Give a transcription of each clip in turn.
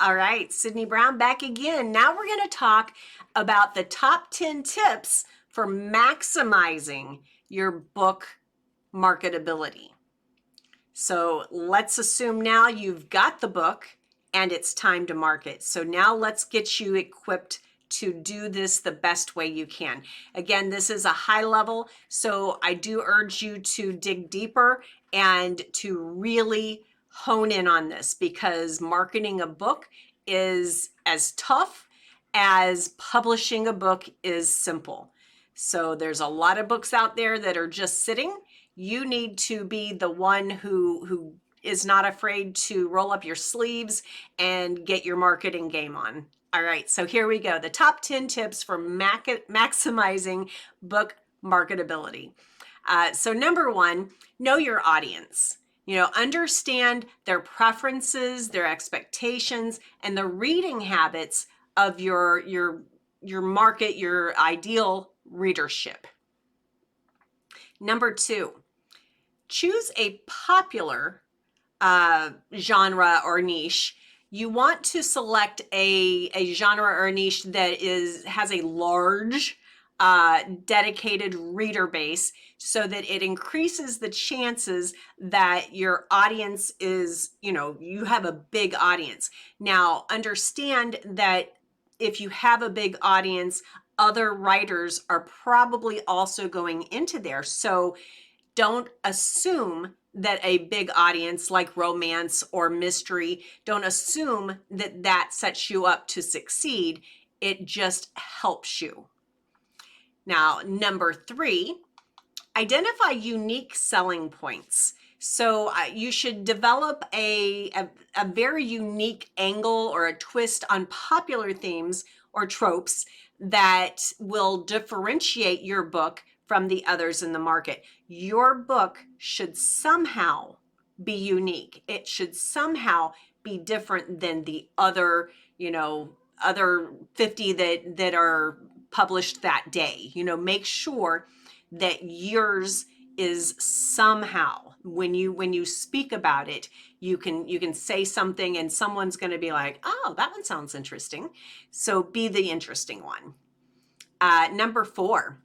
All right, Sydney Brown back again. Now we're going to talk about the top 10 tips for maximizing your book marketability. So let's assume now you've got the book and it's time to market. So now let's get you equipped to do this the best way you can. Again, this is a high level, so I do urge you to dig deeper and to really hone in on this, because marketing a book is as tough as publishing a book is simple. So there's a lot of books out there that are just sitting. You need to be the one who is not afraid to roll up your sleeves and get your marketing game on. All right, so here we go. The top 10 tips for maximizing book marketability. So number one, know your audience. Understand their preferences, their expectations, and the reading habits of your market, your ideal readership. Number two, choose a popular genre or niche. You want to select a genre or niche that has a large dedicated reader base, so that it increases the chances that your audience is, you have a big audience. Now, understand that if you have a big audience, other writers are probably also going into there. So don't assume that a big audience like romance or mystery, don't assume that that sets you up to succeed. It just helps you. Now, number three, identify unique selling points. So you should develop a very unique angle or a twist on popular themes or tropes that will differentiate your book from the others in the market. Your book should somehow be unique. It should somehow be different than the other, other 50 that are published that day. Make sure that yours is somehow, when you speak about it, you can say something and someone's going to be like, oh, that one sounds interesting. So be the interesting one. Number four,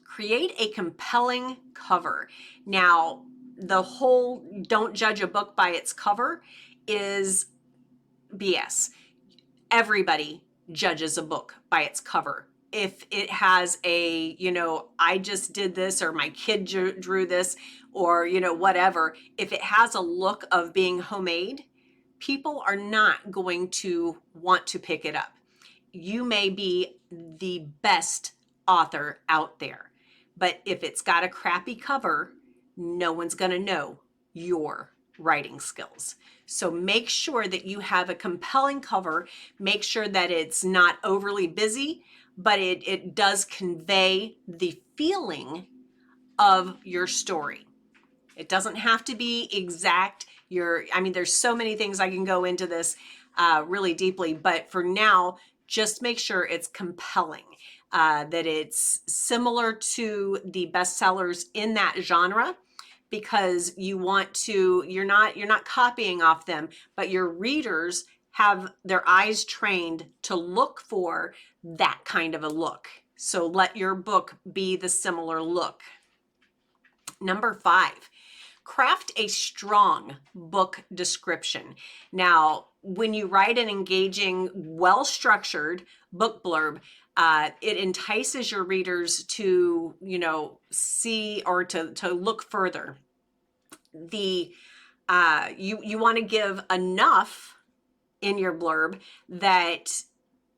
create a compelling cover. Now, the whole don't judge a book by its cover is BS. Everybody judges a book by its cover. If it has I just did this, or my kid drew this, or, whatever, if it has a look of being homemade, people are not going to want to pick it up. You may be the best author out there, but if it's got a crappy cover, no one's going to know your writing skills. So make sure that you have a compelling cover. Make sure that it's not overly busy, but it does convey the feeling of your story. It doesn't have to be exact. There's so many things I can go into this really deeply, but for now, just make sure it's compelling, that it's similar to the bestsellers in that genre, because you're not copying off them, but your readers have their eyes trained to look for that kind of a look. So let your book be the similar look. Number five, craft a strong book description. Now, when you write an engaging, well-structured book blurb, it entices your readers to, see or to look further. You want to give enough in your blurb that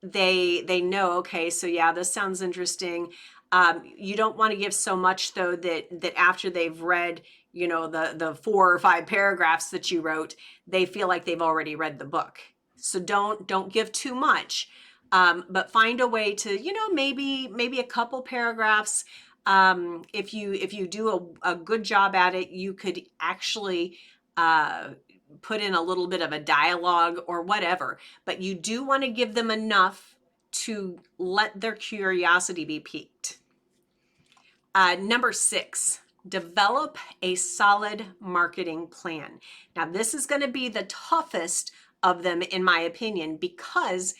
they know, okay, so yeah, this sounds interesting. You don't want to give so much, though, that after they've read, the 4 or 5 paragraphs that you wrote, they feel like they've already read the book. So don't give too much, but find a way to, maybe a couple paragraphs. If you do a good job at it, you could actually put in a little bit of a dialogue or whatever, but you do want to give them enough to let their curiosity be piqued. Number 6, develop a solid marketing plan. Now, this is going to be the toughest of them, in my opinion, because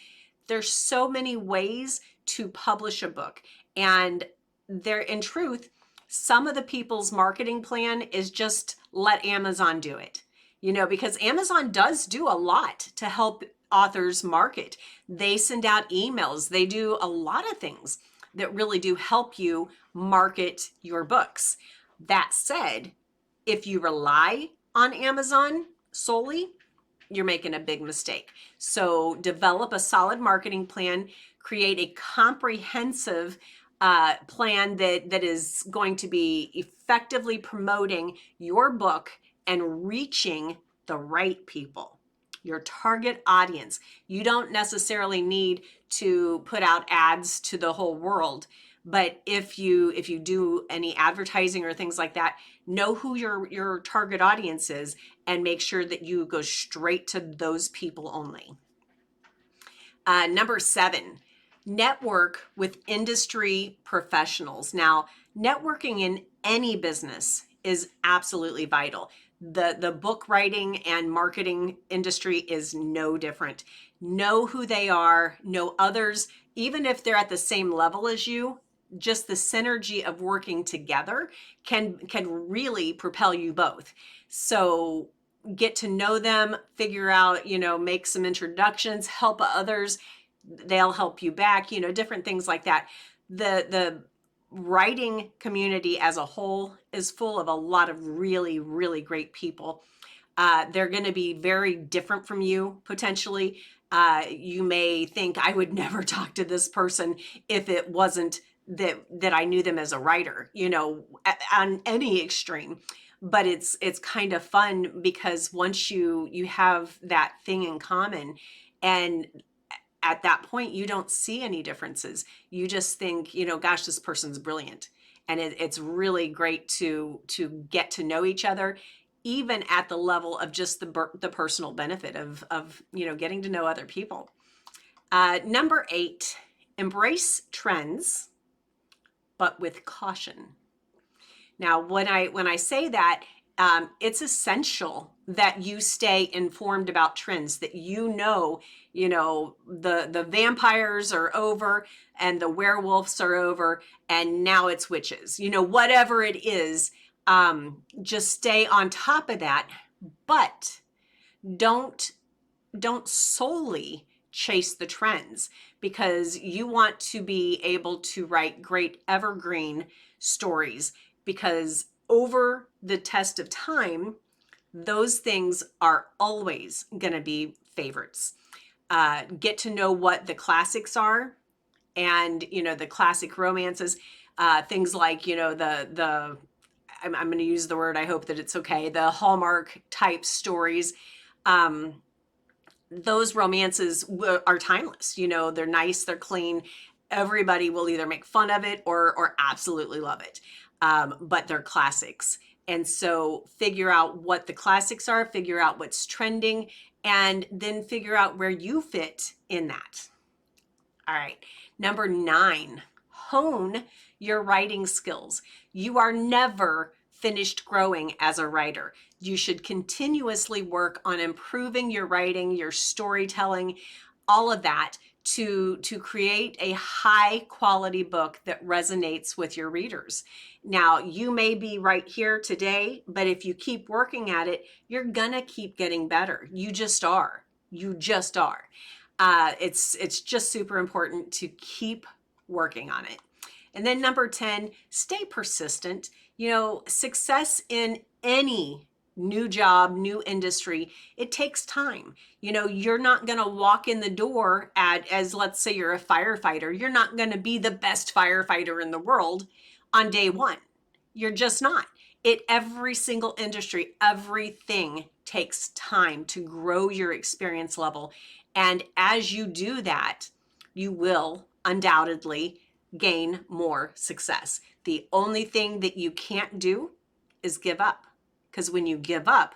there's so many ways to publish a book. And there, in truth, some of the people's marketing plan is just let Amazon do it. Because Amazon does do a lot to help authors market. They send out emails, they do a lot of things that really do help you market your books. That said, if you rely on Amazon solely, you're making a big mistake. So develop a solid marketing plan, create a comprehensive plan that is going to be effectively promoting your book and reaching the right people, your target audience. You don't necessarily need to put out ads to the whole world, but if you do any advertising or things like that, know who your target audience is and make sure that you go straight to those people only. Number 7, network with industry professionals. Now, networking in any business is absolutely vital. The book writing and marketing industry is no different. Know who they are, know others, even if they're at the same level as you. Just the synergy of working together can really propel you both. So get to know them, figure out, make some introductions, help others, they'll help you back, different things like that. The writing community as a whole is full of a lot of really, really great people. They're going to be very different from you potentially. You may think, I would never talk to this person if it wasn't that I knew them as a writer, on any extreme. But it's kind of fun because once you have that thing in common, and at that point you don't see any differences. You just think, gosh, this person's brilliant. And it's really great to get to know each other, even at the level of just the personal benefit of getting to know other people. Number 8, embrace trends, but with caution. Now, when I say that, it's essential that you stay informed about trends, that the vampires are over and the werewolves are over and now it's witches. Whatever it is, just stay on top of that, but don't solely chase the trends, because you want to be able to write great evergreen stories, because over the test of time, those things are always going to be favorites. Get to know what the classics are, and the classic romances, things like I'm going to use the word, I hope that it's okay, the Hallmark type stories. Those romances are timeless. They're nice, they're clean. Everybody will either make fun of it or absolutely love it. But they're classics. And so figure out what the classics are, figure out what's trending, and then figure out where you fit in that. All right. Number 9, hone your writing skills. You are never finished growing as a writer. You should continuously work on improving your writing, your storytelling, all of that to create a high quality book that resonates with your readers. Now, you may be right here today, but if you keep working at it, you're gonna keep getting better. You just are. It's just super important to keep working on it. And then number 10, stay persistent. Success in any new job, new industry, it takes time. You're not going to walk in the door as let's say you're a firefighter. You're not going to be the best firefighter in the world on day one. You're just not. Every single industry, everything takes time to grow your experience level. And as you do that, you will undoubtedly gain more success. The only thing that you can't do is give up. Because when you give up,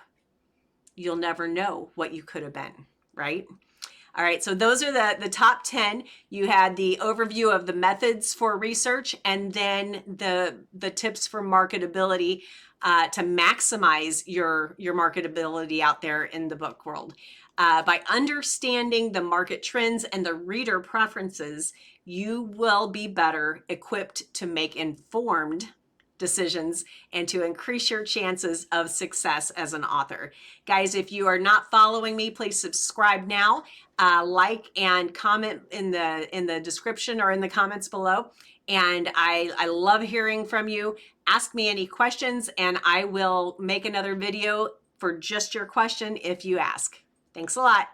you'll never know what you could have been, right? All right, so those are the top 10. You had the overview of the methods for research, and then the tips for marketability to maximize your marketability out there in the book world. By understanding the market trends and the reader preferences, you will be better equipped to make informed decisions and to increase your chances of success as an author. Guys, if you are not following me, please subscribe now, like and comment in the description or in the comments below. And I love hearing from you. Ask me any questions and I will make another video for just your question if you ask. Thanks a lot.